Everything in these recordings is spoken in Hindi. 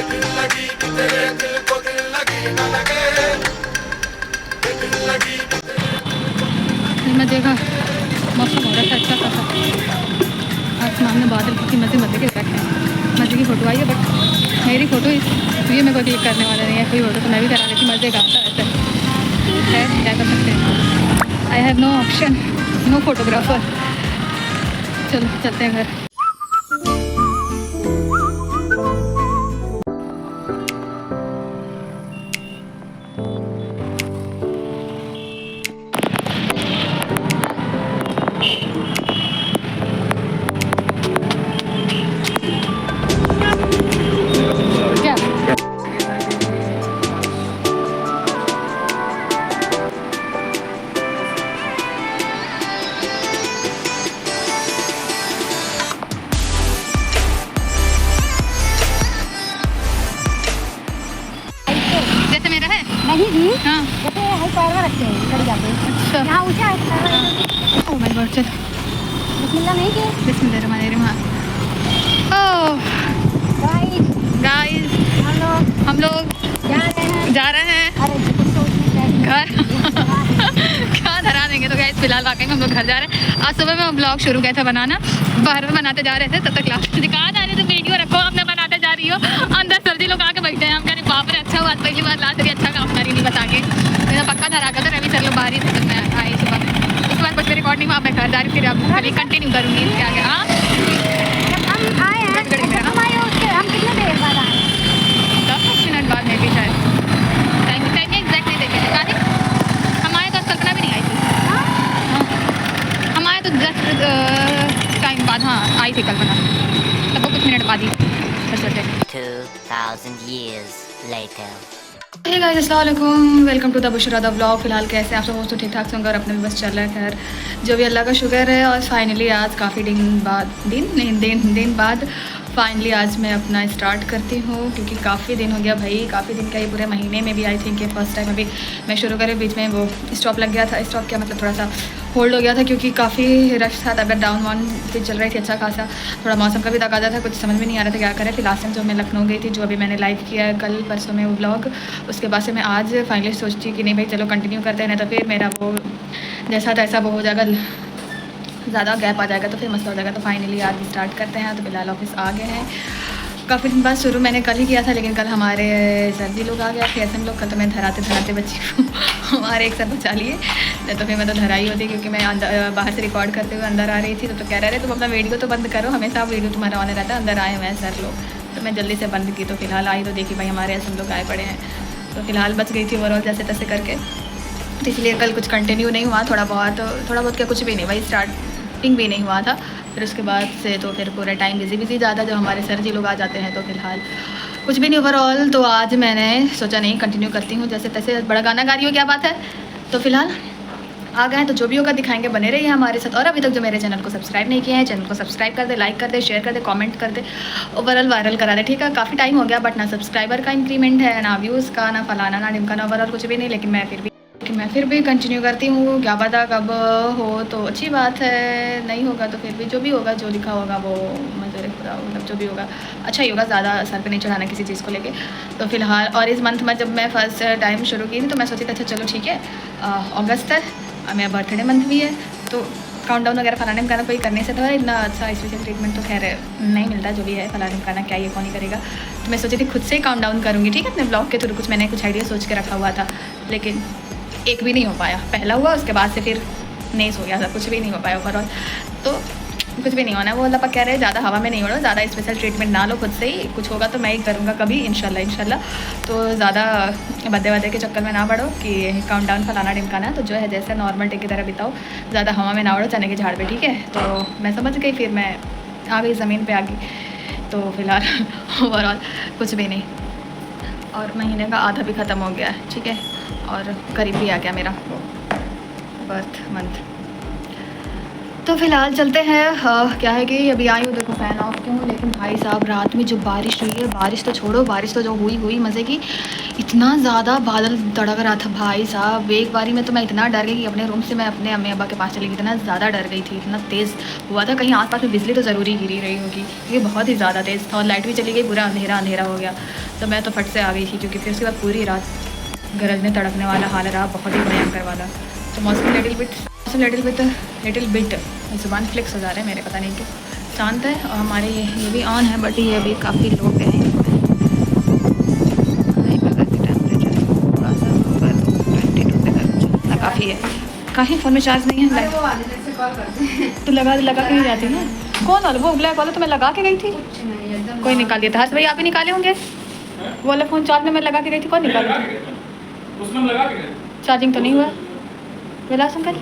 मजे का मौसम हो रहा था अच्छा खासा। आसमान में बादल किसी मजे मजे के रखे हैं। मजे की फ़ोटो आई है, बट मेरी फ़ोटो ये मेरे को क्लिक करने वाला नहीं है। कोई फ़ोटो तो मैं भी करा लेती, मज़े का आता वैसे है, क्या कर सकते हैं। I have no option, no photographer. चलो चलते हैं घर। क्या जैसे मेरा है नहीं जी, हाँ। जैसे हाई पावर में रखते हैं चढ़ जाते हैं। अच्छा यहाँ ऊंचा है। Oh my God. चलो बिस्मिल्लाह नहीं किए। बिस्मिल्लाहिर्रहमानिर्रहीम। ओह गाइस गाइस, हम लोग जा रहे हैं अरे कुछ सोचने घर। क्या धरा देंगे। तो गाइस फिलहाल वाकई में हम लोग घर जा रहे हैं। आज सुबह में ब्लॉग शुरू किया था बनाना, बाहर में बनाते जा रहे थे, तब तक क्लास दिखा जा रहे थे वीडियो रखो, हमने बनाते जा रही हो। अंदर सर जी लोग आके बैठे हैं। हम कह रहे बाप रे अच्छा हुआ, पहली बार लास्ट अच्छा काम करी नहीं बता के। मेरा पक्का धरा कर था, रवि सर लोग बाहर ही थे जब मैं आई सुबह में। उसके बाद कुछ भी रिकॉर्ड नहीं हुआ, मैं घर जा रही फिर अब कभी कंटिन्यू करूँगी इसके आगे। हाँ हम आए हैं, हम आए उसके हम कितने देर बाद आए? 10 मिनट बाद में भी शायद। टाइम एग्जैक्ट नहीं देखे थे। कहा हम आए तो कल्पना भी नहीं आई थी। हाँ हम आए तो जस्ट टाइम बाद हाँ आई थी कल्पना, तब वो कुछ मिनट बाद ही बस थे। 2000 years later. हे गाइस अस्सलाम वालेकुम, welcome to the Bushra the vlog. फिलहाल कैसे आप सब हो? तो ठीक ठाक होंगे और अपने भी बस चल रहा है। खैर जो भी अल्लाह का शुक्र है। और फाइनली आज काफ़ी दिन बाद फाइनली आज मैं अपना स्टार्ट करती हूँ, क्योंकि काफ़ी दिन हो गया भाई, काफ़ी दिन का ये पूरे महीने में भी आई थिंक ये फर्स्ट टाइम अभी मैं शुरू करें। बीच में वो स्टॉप लग गया था, स्टॉप क्या मतलब थोड़ा सा होल्ड हो गया था, क्योंकि काफ़ी रश था, तबियत डाउन वाउन भी चल रही थी अच्छा खासा। थोड़ा मौसम का भी तकाजा था, कुछ समझ में नहीं आ रहा था क्या करें। फिर लास्ट टाइम जो मैं लखनऊ गई थी, जो अभी मैंने लाइव किया है कल परसों में वो व्लॉग, उसके बाद से मैं आज फाइनली सोचती कि नहीं भाई चलो कंटिन्यू करते हैं, नहीं तो फिर मेरा वो जैसा तैसा वो हो जाएगा, ज़्यादा गैप आ जाएगा तो फिर मसला हो जाएगा। तो फाइनली आज स्टार्ट करते हैं। तो फिलहाल ऑफिस आ गए हैं। काफ़ी दिन बाद शुरू मैंने कल ही किया था, लेकिन कल हमारे सर जी लोग आ गए थे, ऐसे हम लोग कल तो मैं धराते बच्ची को हमारे एक सर बचा लिए, नहीं तो फिर मैं तो धराई होती, क्योंकि मैं बाहर से रिकॉर्ड करते हुए अंदर आ रही थी। तो कह रहे तुम अपना वीडियो तो बंद करो, हमेशा वीडियो तुम्हारा ऑन रहता है, अंदर आए हुए हैं सर लोग। तो मैं जल्दी से बंद की। तो फिलहाल आई तो देखी भाई हमारे ऐसे हम लोग आए पड़े हैं। तो फिलहाल बच गई थी ओवरऑल जैसे तैसे करके। तो इसलिए कल कुछ कंटिन्यू नहीं हुआ, थोड़ा बहुत क्या कुछ भी नहीं भाई, स्टार्टिंग भी नहीं हुआ था। फिर उसके बाद से तो फिर पूरा टाइम बिजी ज़्यादा, जब हमारे सर जी लोग आ जाते हैं तो फिलहाल कुछ भी नहीं ओवरऑल। तो आज मैंने सोचा नहीं कंटिन्यू करती हूँ जैसे तैसे, बड़ा गाना गा रही हो क्या बात है। तो फिलहाल आ गए हैं, तो जो भी होगा दिखाएंगे, बने रहिए हमारे साथ। और अभी तक जो मेरे चैनल को सब्सक्राइब नहीं किया है, चैनल को सब्सक्राइब कर दे, लाइक कर दे, शेयर कर दे, कमेंट कर दे, ओवरऑल वायरल करा दे, ठीक है। काफ़ी टाइम हो गया, बट ना सब्सक्राइबर का इंक्रीमेंट है, ना व्यूज़ का, ना फलाना ना ढिमका, ना ओवरऑल कुछ भी नहीं। लेकिन मैं फिर भी कंटिन्यू करती हूँ। क्या पता कब हो तो अच्छी बात है, नहीं होगा तो फिर भी जो भी होगा, जो लिखा होगा वो मंजूर खुदा, मतलब जो भी होगा अच्छा ही होगा, ज़्यादा सर पे नहीं चढ़ाना किसी चीज़ को लेके। तो फिलहाल और इस मंथ में जब मैं फर्स्ट टाइम शुरू की थी तो मैं सोची थी अच्छा चलो ठीक है, अगस्त है, मेरा बर्थडे मंथ भी है, तो काउंटडाउन वगैरह फलाने में कोई करने से तो इतना अच्छा स्पेशल ट्रीटमेंट तो खैर नहीं मिलता, जो भी है फलाने में क्या ये कौन ही करेगा। तो मैं सोची थी खुद से ही काउंटडाउन करूँगी, ठीक है, अपने ब्लॉग के थ्रू। कुछ मैंने कुछ आइडिया सोच के रखा हुआ था, लेकिन एक भी नहीं हो पाया। पहला हुआ, उसके बाद से फिर नहीं सो गया था, कुछ भी नहीं हो पाया ओवरऑल। तो कुछ भी नहीं होना है, वो अल्लाह पाक कह रहे हैं ज़्यादा हवा में नहीं उड़ो, ज़्यादा स्पेशल ट्रीटमेंट ना लो, खुद से ही कुछ होगा तो मैं ही करूँगा कभी इंशाल्लाह। तो ज़्यादा बदे के चक्कर में ना पड़ो कि काउंटडाउन फलाना ढिमकाना, तो जो है जैसे नॉर्मल डे की तरह बिताओ, ज़्यादा हवा में ना उड़ो, चने के झाड़ पे, ठीक है। तो मैं समझ गई, फिर मैं आ गई ज़मीन पर आ गई। तो फिलहाल ओवरऑल कुछ भी नहीं, और महीने का आधा भी ख़त्म हो गया है, ठीक है, और करीब भी आ गया मेरा बर्थ मंथ। तो फिलहाल चलते हैं। क्या है कि अभी आई हूँ, देखो फ़ैन ऑफ क्यों, लेकिन भाई साहब रात में जो बारिश हुई है, बारिश तो छोड़ो, बारिश तो जो हुई मज़े की, इतना ज़्यादा बादल तड़क रहा था भाई साहब। एक बारी में तो मैं इतना डर गई कि अपने रूम से मैं अपने अम्मी अब्बा के पास चली गई, इतना ज़्यादा डर गई थी, इतना तेज़ हुआ था। कहीं आसपास में बिजली तो ज़रूरी गिरी रही होगी, ये बहुत ही ज़्यादा तेज़ था, और लाइट भी चली गई, पूरा अंधेरा हो गया। तो मैं तो फट से आ गई थी, क्योंकि फिर उसके बाद पूरी रात गरजने तड़कने वाला हाल रहा, बहुत ही भयंकर वाला। तो मौसम लिटिल बिट ज़ुबान फ्लिक्स हो जा रहे हैं मेरे, पता नहीं क्यों। शांत है और हमारे ये भी ऑन है, बट ये अभी काफ़ी लो पे हैं। थोड़ा सा ऊपर 22 पे इतना काफ़ी है। काफ़ी फ़ोन में चार्ज नहीं है। तो लगा के नहीं जाती ना। कौन वाला? वो ब्लैक वाला तो मैं लगा के गई थी, कोई निकाल दिया था। हर्ष भाई आप ही निकाले होंगे। वो वाला फ़ोन चार्ज में मैं लगा के गई थी, कौन निकाला था? चार्जिंग तो नहीं हुआ विलास अंकल।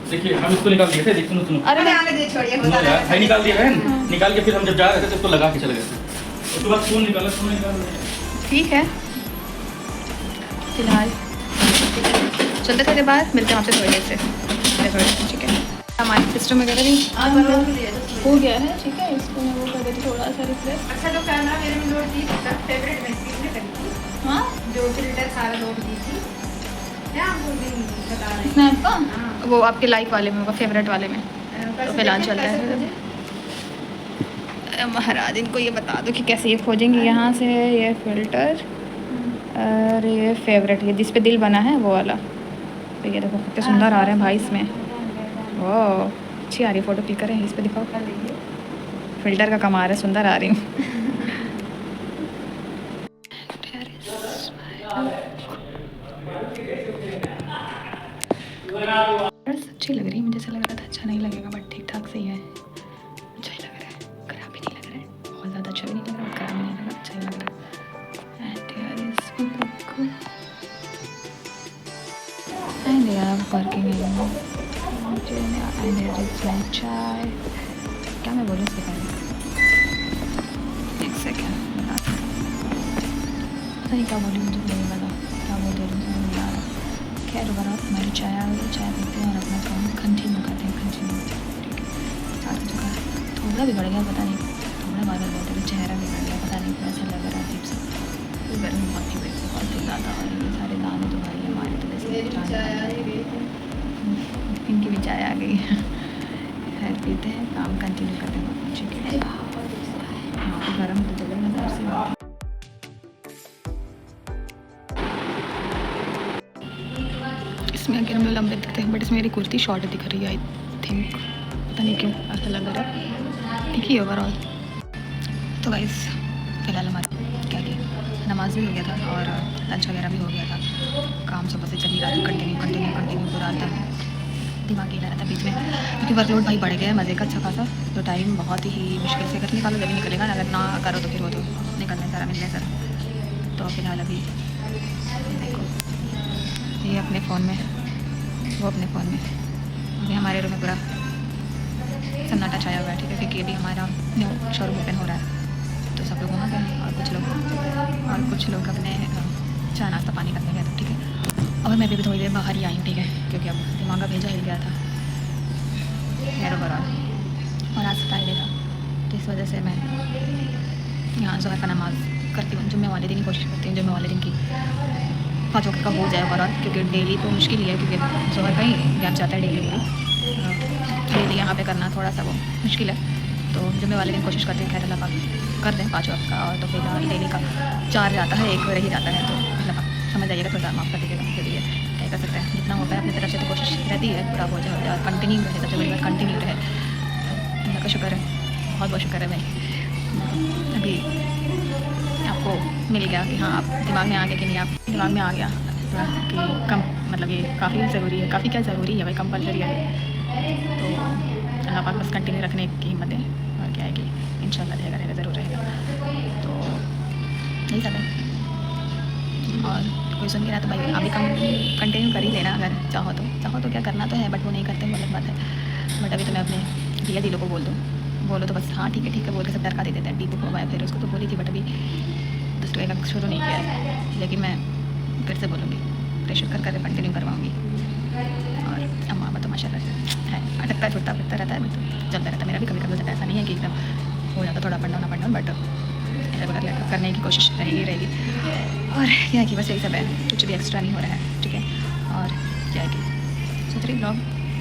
देखिए हम इसको निकाल दिए थे। सुनो अरे है निकाल दिया है। निकाल के फिर हम जब जा रहे थे तो इसको लगा के चले गए थे। उसके बाद फोन निकाल ठीक है। फिलहाल चलते थोड़ी बाहर, मिलते हैं आपसे थोड़ी देर से। ठीक है, हमारी सिस्टम वगैरह भी हो गया है। ठीक है, इसको मैं वो कर देती थोड़ा सा रिफ्रेश। अच्छा, जो कैमरा मेरे में लोड दी थी, फेवरेट में किसने करी थी? हाँ, जो फिल्टर सारा लोड दी थी, क्या आपको बता रहे हैं? स्नैप का वो आपके लाइक वाले में होगा, फेवरेट वाले में। तो फिलहाल चलता है। महाराज इनको ये बता दो कि कैसे ये खोजेंगे। यहाँ से ये फ़िल्टर और ये फेवरेट, ये जिस पे दिल बना है वो वाला। तो ये देखो कितने सुंदर आ रहे हैं भाई इसमें। ओह अच्छी आ रही है फ़ोटो, क्लिक करें इस पे, दिखाओ। फ़िल्टर का कमाल है, सुंदर आ रही हूँ। अच्छी लग रही है, मुझे ऐसा लग रहा था अच्छा नहीं लगेगा, बट ठीक ठाक सही है। अच्छा ही लग रहा है, खराब भी नहीं लग रहा है। बहुत ज़्यादा अच्छा भी नहीं लग रहा है, खराब भी नहीं लग रहा, अच्छा ही लग रहा है। एंड यार पार्किंग है चाय। क्या मैं बोलूँ इसके पहले? एक सेकेंड बताती हूँ। पता नहीं क्या बोली, मुझे नहीं पता क्या बोल रही हूँ, नहीं आ रहा। खैर बराबर हमारी चाय आ गई, चाय पीते हैं और अपना काम कंटिन्यू करते हैं। कंटिन्यू ठीक है, स्टार्ट हो चुका है। थोड़ा बिगड़ गया, पता नहीं थोड़ा बादल बहुत है, चेहरा बिगड़ गया, पता नहीं कैसा लग रहा है अजीब सा। गर्मी बहुत ही बहुत ही ज़्यादा, और ये सारे दाने तो भाई हमारे तो जैसे इनकी भी चाय आ गई। खैर पीते हैं, काम कंटिन्यू करते हैं। ठीक है, गर्म तो चले मज़ा से। इसमें अगर हम लंबे दिखते हैं, बट इसमें मेरी कुर्ती शॉर्ट दिख रही है आई थिंक, पता नहीं क्यों ऐसा लग रहा है। ठीक ही ओवरऑल। तो गाइस फिलहाल हमारा क्या किया, नमाज भी हो गया था और लंच वगैरह भी हो गया था। काम सुबह से चल ही रहा था, कंटिन्यू पूरा था। दिमाग ही रहा था बीच में, क्योंकि वर्कलोड भाई बढ़ गया है मज़े का अच्छा खासा। तो टाइम बहुत ही मुश्किल से अगर निकालो जब निकलेगा, अगर ना करो तो फिर वो तो निकलने सारा मिलने सारा। तो फिलहाल अभी देखो ये अपने फ़ोन में, वो अपने फ़ोन में। अभी हमारे रूम में पूरा सन्नाटा छाया हुआ है। ठीक है, क्योंकि अभी हमारा न्यू शोरूम ओपन हो रहा है, तो सब लोग वहाँ गए और कुछ लोग अपने चाय नाश्ता पानी करने गए थे। ठीक है, और मैं भी थोड़ी देर बाहर ही आई हूँ। ठीक है, क्योंकि अब दिमाग का भेजा हिल गया था खैर ओवरऑल। और आज फ्राइडे था, तो इस वजह से मैं यहाँ ज़ोहर का नमाज़ करती हूँ। जुम्मे वाले दिन की कोशिश करती हूँ, जुम्मे वाले दिन की 5 वक्त का हो जाए ओवरऑल, क्योंकि डेली तो मुश्किल ही है, क्योंकि ज़ोहर का ही गैप जाता है डेली यहाँ पे करना थोड़ा सा वो मुश्किल है। तो जुम्मे वाले दिन कोशिश करते हैं खैर अल्लाह पाक कर दें 5 वक्त का। और तो फिलहाल डेली का 4 जाता है, 1 रह ही जाता है, तो अल्लाह पाक समझ जाइएगा, थोड़ा माफ़ कर दीजिएगा। जो भी है क्या कर सकते हैं, जितना हो पाए अपनी तरफ से तो कोशिश रहती है पूरा हो जाए और कंटिन्यू रहे। सबसे बड़ी बात कंटिन्यू रहे। अल्लाह का शुक्र है, बहुत बहुत शुक्र है भाई। अभी आपको मिल गया कि हाँ आप दिमाग में आ गया कि नहीं, आप दिमाग में आ गया थोड़ा कि कम मतलब ये काफ़ी ज़रूरी है, काफ़ी क्या ज़रूरी है भाई, कंपलसरी है। तो अल्लाह पाक बस कंटिन्यू रखने की हिम्मत है, और क्या है कि इंशाल्लाह रहेगा ज़रूर रहेगा। तो यही सब है। और कोई सुन नहीं रहा तो भाई आप भी कंटिन्यू कर ही लेना, अगर चाहो तो क्या करना तो है, बट वो नहीं करते, वो अलग बात है। बट अभी तो मैं अपने भैया दिलों को बोलो तो बस हाँ ठीक है बोल के सब डरका दे देते हैं। डीपू को मैं फिर उसको तो बोली थी, बट अभी दोस्तों एक शुरू नहीं किया है, लेकिन मैं फिर से बोलूँगी, प्रेशर कर कंटिन्यू करवाऊँगी। और अम्मा तो माशाल्लाह है, अटकता छुटता फिरता रहता है, तो चलता रहता है। मेरा भी कभी कभी होता है, ऐसा नहीं है कि एकदम हो जाता थोड़ा up and down, but regular करने की कोशिश रहेगी। और क्या है कि बस यही सब है, कुछ भी एक्स्ट्रा नहीं हो रहा है। ठीक है, और क्या है कि सोच रही ब्लॉग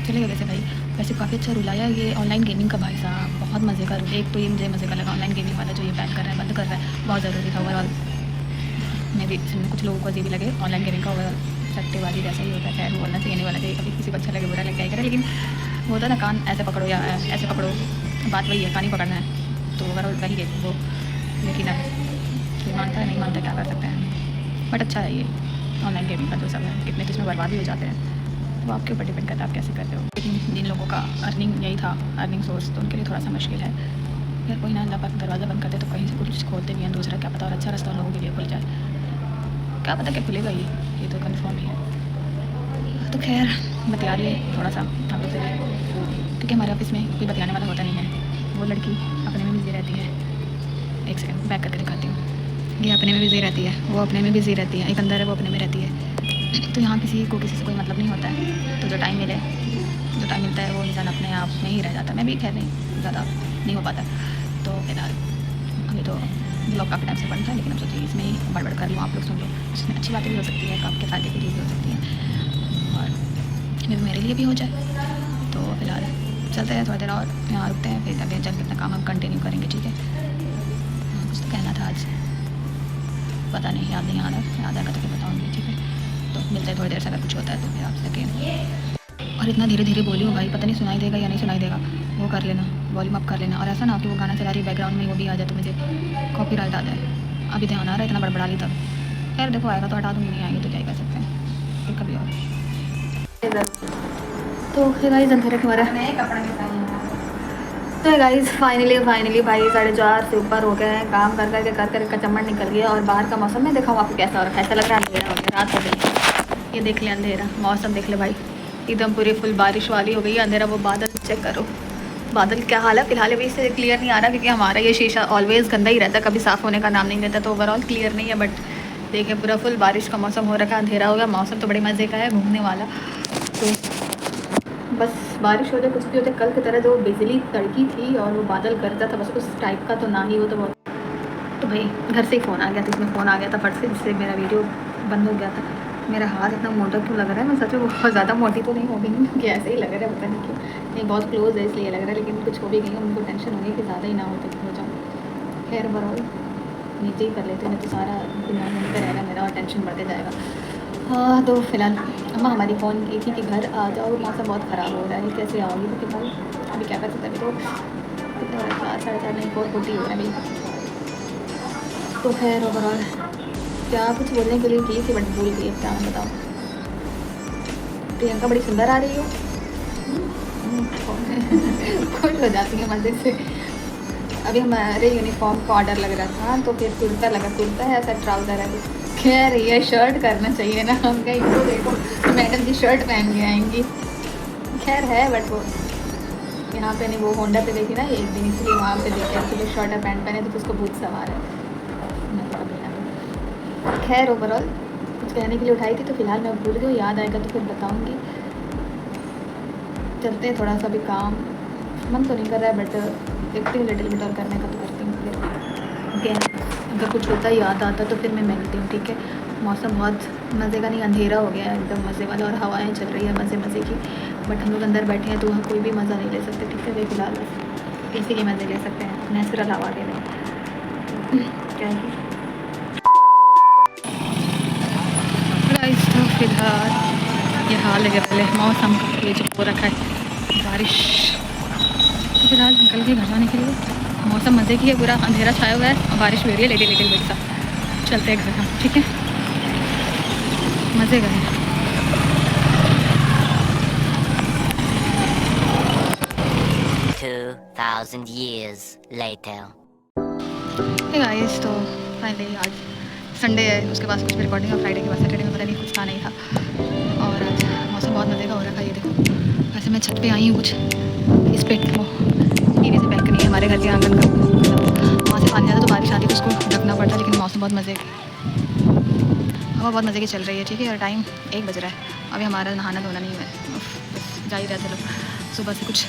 चलेगा वैसे भाई। वैसे काफ़ी अच्छा रूल आया ये ऑनलाइन गेमिंग का भाई साहब, बहुत मज़े का रूल। एक तो ये मुझे मज़े का लगा ऑनलाइन गेमिंग वाला, जो ये बैन कर रहा है, बंद कर रहा है, बहुत ज़रूरी था ओवरऑल। मैं भी कुछ लोगों को अजीब लगे, ऑनलाइन गेमिंग का सट्टेबाजी जैसा ही होता है। खैर बोलना चाहिए नहीं बोलना चाहिए, कभी किसी को अच्छा लगे बुरा लग जाएगा, लेकिन वो होता है ना कान ऐसे पकड़ो या ऐसे पकड़ो, बात वही है, कान ही पकड़ना है। तो ओवरऑल वही है वो, लेकिन अब कोई मानता है नहीं मानता क्या कर सकते हैं। बट अच्छा है ये ऑनलाइन गेमिंग का जो सब है, कितने किसमें बर्बाद भी हो जाते हैं, वो आपके ऊपर डिपेंड करता है आप कैसे करते हो। लेकिन जिन लोगों का अर्निंग यही था, अर्निंग सोर्स, तो उनके लिए थोड़ा सा मुश्किल है। यार कोई ना, अल्लाह पाक दरवाज़ा बंद करते तो कहीं से कुछ खोलते भी हैं दूसरा, क्या पता, और अच्छा रास्ता लोगों के लिए खुल जाए, क्या पता क्या खुलेगा ये तो कंफर्म ही है। तो खैर बतिया लिए थोड़ा सा हम लोग से, क्योंकि हमारे ऑफिस में कोई बतियाने वाला होता नहीं है। वो लड़की अपने में बिजी रहती है, एक सेकंड बैक करके दिखाती हूँ। ये अपने में बिजी रहती है, वो अपने में बिजी रहती है, एक अंदर है वो अपने में रहती है। तो यहाँ किसी को किसी से कोई मतलब नहीं होता है। तो जो टाइम मिलता है वो इंसान अपने आप में ही रह जाता है। मैं भी खैर नहीं ज़्यादा नहीं हो पाता। तो फिलहाल अभी तो ब्लॉग काफ़ी टाइम से बनता है, लेकिन अब सोचिए इसमें ही बड़बड़ कर लूँ, आप लोग सुन लो। इसमें अच्छी बातें भी हो सकती है, आपके फ़ायदे के लिए भी हो सकती हैं, और मेरे लिए भी हो जाए। तो फिलहाल चलते हैं थोड़ी देर और यहाँ रुकते हैं, फिर अगले चल कितना काम हम कंटिन्यू करेंगे, ठीक है। कुछ तो कहना था आज, पता नहीं, याद नहीं आ रहा, याद आएगा तो फिर बताऊँगी, ठीक है। तो मिलते हैं थोड़ी देर से, अगर कुछ होता है तो फिर आपसे अगेन। और इतना धीरे धीरे बोली हूँ भाई, पता नहीं सुनाई देगा या नहीं सुनाई देगा, वो कर लेना, वॉल्यूम अप कर लेना। और ऐसा ना कि वो गाना चला रही है बैकग्राउंड में, वो भी आ जाए तो मुझे कॉपीराइट आ जाए। अभी ध्यान आ रहा है, इतना बड़बड़ा ली तब। खैर देखो आएगा तो हटा दूँगी, नहीं आएगी तो क्या ही कर सकते हैं, फिर कभी और। तो फिर गाइस अंधेरा के बारे में तो गाइस फाइनली भाई 4:30 से ऊपर हो गए हैं, काम कर करके चम्मड़ निकल गया। और बाहर का मौसम में दिखाऊँ आपको कैसा हो रहा है, ऐसा लग रहा है अंधेरा हो गया, रात हो गई। ये देख ले अंधेरा, मौसम देख ले भाई, एकदम पूरी फुल बारिश वाली हो गई है। अंधेरा, वो बादल चेक करो, बादल क्या हाल है। फिलहाल अभी इससे क्लियर नहीं आ रहा, क्योंकि हमारा ये शीशा ऑलवेज़ गंदा ही रहता है, कभी साफ़ होने का नाम नहीं लेता, तो ओवरऑल क्लियर नहीं है। बट देखिए पूरा फुल बारिश का मौसम हो रखा है, अंधेरा हो गया, मौसम तो बड़े मज़े का है, घूमने वाला। तो बस बारिश हो जाए, कुछ भी हो जाए, कल की तरह जो बिजली तड़की थी और वो बादल गरजा था, बस उस टाइप का तो ना ही हो। तो भाई घर से ही फ़ोन आ गया था, इसमें फ़ोन आ गया था फट से, जिससे मेरा वीडियो बंद हो गया था। मेरा हाथ इतना मोटा क्यों लग रहा है, मैं सच में बहुत ज़्यादा मोटी तो नहीं हो गई हूँ, क्योंकि ऐसे ही लग रहा है, पता नहीं क्यों। नहीं बहुत क्लोज है इसलिए लग रहा है, लेकिन कुछ हो भी गई, उनको टेंशन होगी कि ज़्यादा ही ना हो तो हो जाऊँ। खैर ओवरऑल नीचे ही कर लेते हैं, नहीं तो सारा दिमाग में रहेगा मेरा और टेंशन बढ़ते जाएगा। हाँ तो फिलहाल अम्मा हमारी फ़ोन की थी कि घर आ जाओ, मौसम बहुत ख़राब हो रहा है, कैसे आओगी। तो फिलहाल अभी क्या कर सकते हैं, अभी तो कितने हो रहा है, 4 साढ़े 4 नहीं 4:40 हो रहा है अभी। तो खैर ओवरऑल क्या कुछ बोलने के लिए की थी, बट भूल गई, अब क्या मैं बताऊँ। प्रियंका बड़ी सुंदर आ रही हो, खुश हो जाती है मज़े से। अभी हमारे यूनिफॉर्म का ऑर्डर लग रहा था, तो फिर कुर्ता लगा, कुर्ता है ऐसा, ट्राउज़र है। खैर ये शर्ट करना चाहिए ना, हम कहीं इनको देखो मैडम जी शर्ट पहन के आएंगी। खैर है, बट वो यहाँ पे नहीं, वो होंडा पे देखी ना एक दिन, इसलिए वहाँ पे देखे कि जो शर्ट और पैंट पहने तो उसको भूत सवार है। खैर ओवरऑल कुछ कहने के लिए उठाई थी, तो फिलहाल मैं भूल गई, याद आएगा तो फिर बताऊँगी। चलते हैं, थोड़ा सा भी काम मन तो नहीं कर रहा है, बट देखती हूँ लिटिल बिट और करने का तो करती हूँ। फिर अगर कुछ होता है याद आता तो फिर मैं मिलती हूँ, ठीक है। मौसम बहुत मज़े का नहीं, अंधेरा हो गया है एकदम मज़े वाला, और हवाएं चल रही है मज़े की, बट हम लोग अंदर बैठे हैं तो वहाँ कोई भी मज़ा नहीं ले सकते, ठीक है। वे फिलहाल बस इसी के मज़े ले सकते हैं, नेचुरल हवा के लिए। क्या है तो फिलहाल ये हाल है पहले मौसम का, ये जो हो रखा है बारिश। तो फिलहाल निकल के घर जाने के लिए, मौसम मज़े की है, पूरा अंधेरा छाया हुआ है और बारिश भी हो रही है लिटिल बिट सा। चलते हैं घर हम, ठीक है, मज़े का है। 2,000 years later. हे गाइस, तो फाइनली आज संडे है, उसके बाद कुछ रिकॉर्डिंग और फ्राइडे के बाद सैटरडे में पता नहीं कुछ था नहीं था। और आज मौसम बहुत मज़े का हो रखा है, ये देखो। वैसे मैं छत पे आई हूँ, कुछ इस पे वो टीवी से बैल्कनी है हमारे घर के आंगन का, वहाँ से पानी आता तो बारिश आती तो उसको ढकना पड़ता, लेकिन मौसम बहुत मज़े की, हवा बहुत मज़े की चल रही है, ठीक है। और टाइम 1 बज रहा है, अभी हमारा नहाना धोना नहीं है, बस जा ही रहे थे लोग सुबह से। कुछ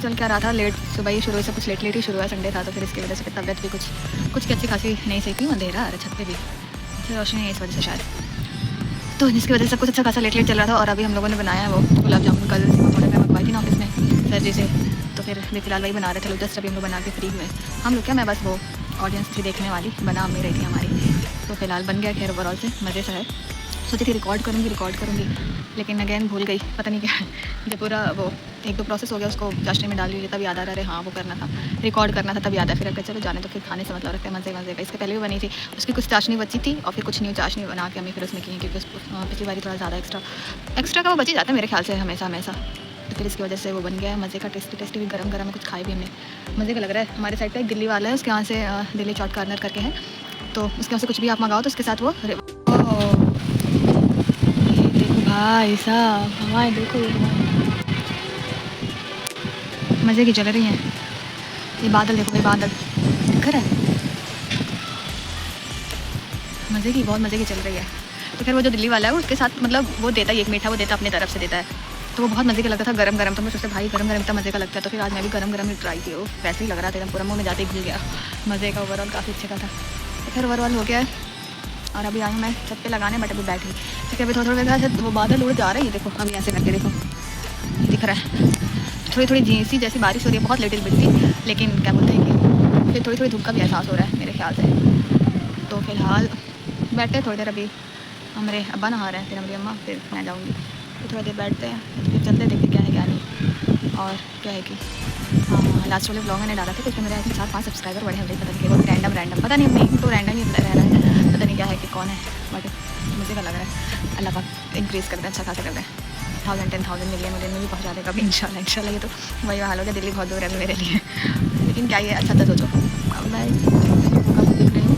चल क्या रहा था, लेट सुबह ही शुरू हुई, सब कुछ लेट ही शुरू हुआ, संडे था तो फिर इसकी वजह से तबियत भी कुछ की अच्छी खासी नहीं सही थी। अंधेरा आ रहा छत पे भी, रोशनी है इस वजह से शायद, तो जिसकी वजह से सब कुछ अच्छा खासा लेट चल रहा था। और अभी हम लोगों ने बनाया है वो गुलाब जामुन, कल थोड़े मैं मंगवाई थी ना ऑफिस में सर जी से, तो फिर फिलहाल वही बना रहे थे लोग, जस्ट अभी हम लोग बना के फ्री हुए। हम लोग क्या, मैं बस वो ऑडियंस थी देखने वाली, बना अम्मी रही थी हमारी। तो फिलहाल बन गया खैर ओवरऑल से मज़े से है। सोची थी रिकॉर्ड करूँगी लेकिन अगेन भूल गई, पता नहीं क्या है। जब पूरा वो 1-2 प्रोसेस हो गया उसको चाशनी में डाल ली तब याद आ रहा है हाँ वो करना था, रिकॉर्ड करना था तब याद है। फिर अगर चलो जाने तो फिर खाने से मतलब रखते हैं मज़े का। इसके पहले भी बनी थी, उसकी कुछ चाशनी बची थी और फिर कुछ न्यू चाशनी बना के हमें फिर उसमें की, क्योंकि पिछली बारी थोड़ा ज़्यादा एक्स्ट्रा का वो बची जाता है मेरे ख्याल से हमेशा। तो फिर इसकी वजह से वो बन गया है मज़े का, टेस्टी भी गरम में कुछ खाए भी हमने, मज़े का लग रहा है। हमारे साइड पर एक दिल्ली वाला है, उसके यहाँ से दिल्ली चाट कॉर्नर करके है, तो उसके यहाँ से कुछ भी आप मंगाओ तो उसके साथ वो भाई साहब हवाएं देखो, मज़े की चल रही हैं। ये बादल देखो, ये बादल दिख रहा है, बहुत मज़े की चल रही है। तो फिर वो जो दिल्ली वाला है उसके साथ मतलब वो देता है एक मीठा, वो देता अपनी तरफ से देता है, तो वो बहुत मज़े का लगता था गरम। तो मैं सोचते भाई गरम इतना मज़े का लगता है, तो फिर आज मैं भी गरम ही ट्राई की। वो वैसे ही लग रहा था एकदम, पूरा मुँह में जाते ही घुल गया, मज़े का ओवरऑल काफ़ी अच्छा का था। तो फिर ओवरऑल हो गया है और अभी आई हूँ मैं छत पे लगाने, बट अभी बैठी क्योंकि अभी थोड़ा वो बादल उड़ जा रहे हैं। देखो अभी ऐसे करके देखो दिख रहा है, थोड़ी झींसी जैसी बारिश हो रही है, बहुत लिटिल बिट सी, लेकिन क्या बोलते हैं कि फिर थोड़ी धूप का भी एहसास हो रहा है मेरे ख्याल से। तो फिलहाल बैठते थोड़ी देर, अभी हमारे अब्बा नहा रहे हैं, फिर हमारी अम्मा, फिर मैं जाऊँगी, तो थोड़ी देर बैठते हैं, फिर चलते देखते क्या है क्या नहीं। और क्या है कि हाँ लास्ट वाले ब्लॉग मैंने डाला था क्योंकि मेरे आज 4-5 सब्सक्राइबर बढ़े मुझे पता नहीं, वो रैंडम पता नहीं, नहीं तो रैंडम ही रह रहा है, पता नहीं क्या है कि कौन है, बट मुझे क्या लग रहा है अल्लाह पाक इंक्रीज़ कर दें, अच्छा खासा कर दें, 1000-10,000 मिलियन में भी पहुँचा देगा अभी इंशाल्लाह। ये तो वही हाल हो गया, दिल्ली बहुत दूर है मेरे लिए, लेकिन क्या ये अच्छा था। सोचो अब मैं देख रही हूँ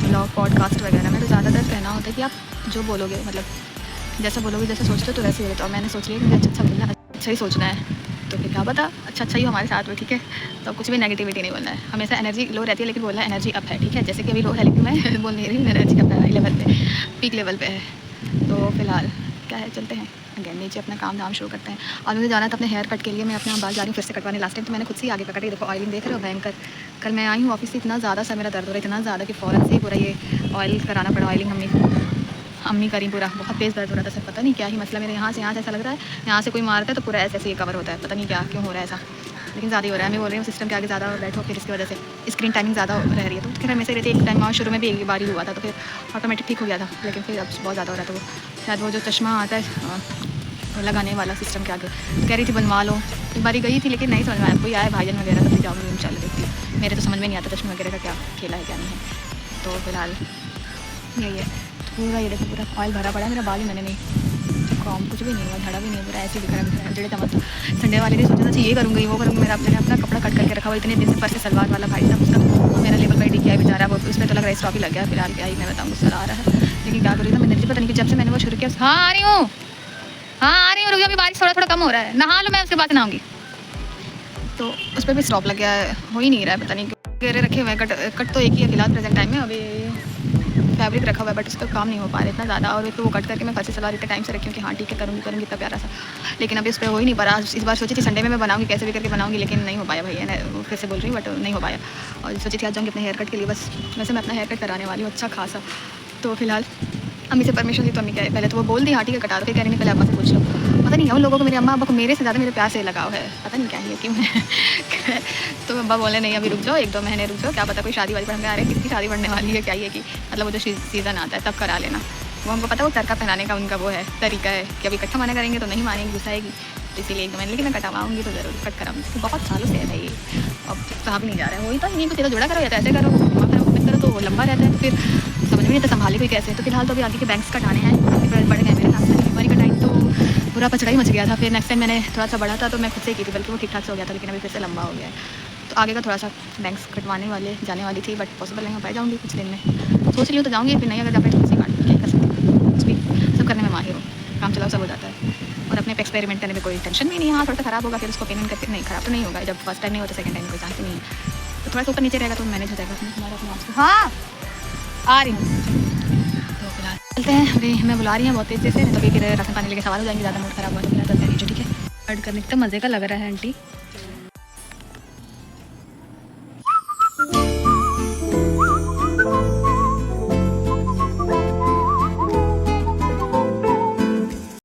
ब्लॉग पॉडकास्ट वगैरह में, तो ज़्यादातर कहना होता है कि आप जो बोलोगे मतलब जैसा बोलोगे, जैसा सोचते हो तो वैसे ही होता है। और मैंने सोच लिया कि मुझे अच्छा बोलना है, अच्छा ही सोचना है, तो फिर क्या पता अच्छा ही हमारे साथ में, ठीक है। तो कुछ भी नेगेटिविटी नहीं बोलना है, हमेशा एनर्जी लो रहती है लेकिन बोलना है एनर्जी अप है, ठीक है। जैसे कि अभी लो है लेकिन मैं बोल नहीं रही हूँ, एनर्जी अप है, हाई लेवल पे, पीक लेवल पे है। तो फिलहाल क्या है, चलते हैं अगेन नीचे अपना काम धाम शुरू करते हैं। और मुझे जाना था अपने हेयर कट के लिए, मैं अपना बाल जा रही हूँ फिर से कटवाने। लास्ट टाइम तो मैंने खुद से ही आगे कटी, देखो ऑयलिंग देख रहे हो भयंकर। कल मैं आई हूँ ऑफिस से, इतना ज़्यादा सा मेरा दर्द हो रहा है, इतना ज़्यादा कि फ़ौरन से ही पूरा ये ऑयल कराना पड़ा। ऑयलिंग अम्मी करी, पूरा बहुत तेज़ दर्द हो रहा था सर, पता नहीं क्या ही मसला, मेरे यहाँ से ऐसा लग रहा है, यहाँ से कोई मारता है तो पूरा ऐसे ही कवर होता है, पता नहीं क्या क्यों हो रहा है ऐसा, लेकिन ज़्यादा ही हो रहा है। मैं बोल रही हूँ सिस्टम के आगे ज़्यादा बैठो, फिर इसकी वजह से स्क्रीन टाइमिंग ज़्यादा रह रही है। तो फिर हमेशा रहती है, एक टाइम शुरू में भी एक बार ही हुआ था, तो फिर ऑटोमेटिक ठीक हो गया था, लेकिन फिर अब बहुत ज़्यादा हो रहा था। वो शायद वो जो चश्मा आता है लगाने वाला सिस्टम के आगे, तो कह रही थी बनवा लो, एक बारी गई थी लेकिन नहीं समझ में आया, कोई आया भाईजन वगैरह, तो फिर जाऊँगी इंशाल्लाह देखती हूँ। मेरे तो समझ में नहीं आता चश्मे वगैरह का क्या खेला है क्या नहीं है। तो फिलहाल यही है, पूरा ये देखो पूरा ऑयल भरा पड़ा है, मेरा बाल ही मैंने नहीं कॉम कुछ भी नहीं हुआ, झड़ा भी नहीं, पूरा ऐसे ही दिख रहा है जड़े चमक। संडे वाले दिन सोचा था ये करूँगी वो करूँगी, मेरा अपना कपड़ा कट करके रखा हुआ इतने दिन से, फर्स्ट सलवार वाला भाई साहब उसका मेरा लेवल बाई डी किया है बेचारा, वो उसमें तो लग रहा है स्टॉक ही लग गया। फिलहाल क्या ही मैं बताऊँ, गुस्सा आ रहा है, लेकिन क्या करूँगी मैंने पता नहीं कि जब से मैंने वो शुरू किया। हाँ आ रही हूँ रुक जाओ, अभी बारिश थोड़ा कम हो रहा है, नहा लो मैं उसके बाद नहाऊँगी। तो उस पर भी स्टॉप लग गया है, हो ही नहीं रहा है, पता नहीं क्यों। घेरे रखे हुए हैं, कट तो एक ही है फिलहाल प्रेजेंट टाइम में, अभी फैब्रिक रखा हुआ है बट उसका काम नहीं हो पा रहा है इतना ज़्यादा। और एक तो वो कट करके मैं फर्स्ट सलवार इतने टाइम से रखी हूँ कि हाँ ठीक है करूँगी इतना प्यारा सा, लेकिन अभी उस पर हो ही नहीं पा रहा। इस बार सोची थी संडे में मैं बनाऊँगी, कैसे भी करके बनाऊँगी, लेकिन नहीं हो पाया भैया, मैं फिर से बोल रही हूँ बट नहीं हो पाया। और सोची थी आज जाऊँगी अपने हेयर कट के लिए, बस वैसे मैं अपना हेयर कट कराने वाली हूँ अच्छा खासा। तो फिलहाल अम्मी से परमिशन ली, तो अम्मी क्या पहले तो वो बोल दी हाँ ठीक है कटा दो, फिर कह रही नहीं पहले अब्बा से पूछ लो। पता नहीं है उन लोगों को, मेरे अम्मा अब्बा को मेरे से ज़्यादा मेरे प्यार से लगाव है, पता नहीं क्या है क्यों है। तो अब्बा बोले नहीं अभी रुक जाओ, 1-2 महीने रुक जाओ, क्या पता कोई शादी वादी पर हमें आ रहे हैं, किसकी शादी पड़ने वाली है, क्या ये कि मतलब वो जो सीज़न आता है तब करा लेना। वो हमको पता है, वो तड़का पहनाने का उनका वो है तरीका है कि अभी इकट्ठा मना करेंगे तो नहीं मानेंगी, गुस्साएगी, तो इसीलिए 1-2 महीने, लेकिन मैं कटवाऊँगी तो ज़रूर कट कराऊँगी। बहुत सालों से है ये, अब कहाँ भी नहीं जा रहा है, वही तो नहीं कुछ जुड़ा करो या तो ऐसे करो, करो तो वो लंबा रहता है, फिर समझ में नहीं आता संभाले कोई कैसे। तो फिलहाल तो अभी आगे के बैंक्स कटाने हैं, बढ़ गए मेरे साथ में, हमारी कटाई तो पूरा पचड़ा ही मच गया था। फिर नेक्स्ट टाइम मैंने थोड़ा सा बढ़ा था तो मैं खुद से ही की थी, बल्कि वो ठीक ठाक से हो गया था, लेकिन अभी फिर से लंबा हो गया है। तो आगे का थोड़ा सा बैंक्स कटवाने जाने वाली थी, बट पॉसिबल नहीं हो पाई, जाऊँगी कुछ दिन में, सोच रही हूँ तो जाऊँगी, फिर नहीं अगर जाए तो काट क्या कर सकती, कुछ भी सब करने में माहिर हूँ, काम चलाओ सब हो जाता है। और अपने पे एक्सपेरिमेंट करने में कोई टेंशन भी नहीं है। हाँ थोड़ा सा ख़राब होगा फिर उसको पेमेंट करके, नहीं ख़राब तो नहीं होगा, जब फर्स्ट टाइम नहीं होता सेकंड टाइम कोई चांस नहीं है, तो थोड़ा सा ऊपर नीचे रहेगा तो मैनेज हो जाएगा हमारा अपने आप से। हाँ आ रही हूँ, तो फिलहाल चलते हैं, अभी हमें बुला रही हैं बहुत तेज़ी से, तभी फिर राशन पानी लेके सवाल हो जाएंगे, ज़्यादा मूड ख़राब हुआ तो फिलहाल चलते हैं नीचे, ठीक है। ऐड करने का मज़े का लग रहा है आंटी।